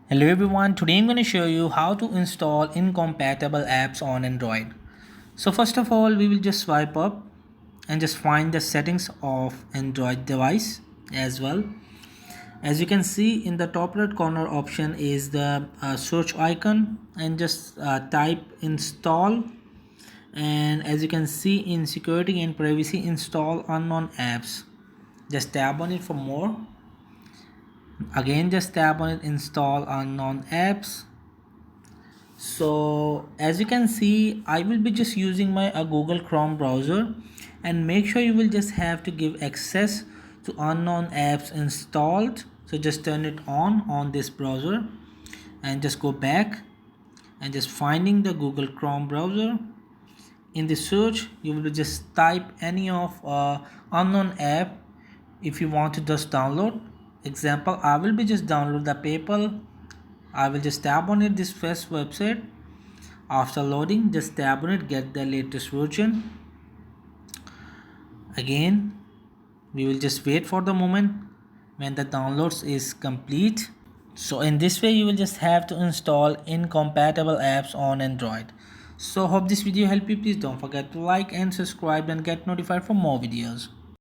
Hello everyone, today I'm going to show you how to install incompatible apps on Android. So first of all, we will just swipe up and just find the settings of Android device as well. As you can see in the top right corner option is the search icon, and just type install, and as you can see in security and privacy, install unknown apps. Just tap on it for more. Again, just tap on it, install unknown apps. So as you can see, I will be just using my Google Chrome browser, and make sure you will just have to give access to unknown apps installed. So just turn it on this browser and just go back and just finding the Google Chrome browser. In the search, you will just type any of unknown app if you want to just download. Example, I will be just download the PayPal. I will just tap on it, this first website. After loading, just tap on it, get the latest version. Again, we will just wait for the moment when the downloads is complete. So in this way, you will just have to install incompatible apps on Android. So hope this video helped you. Please don't forget to like and subscribe and get notified for more videos.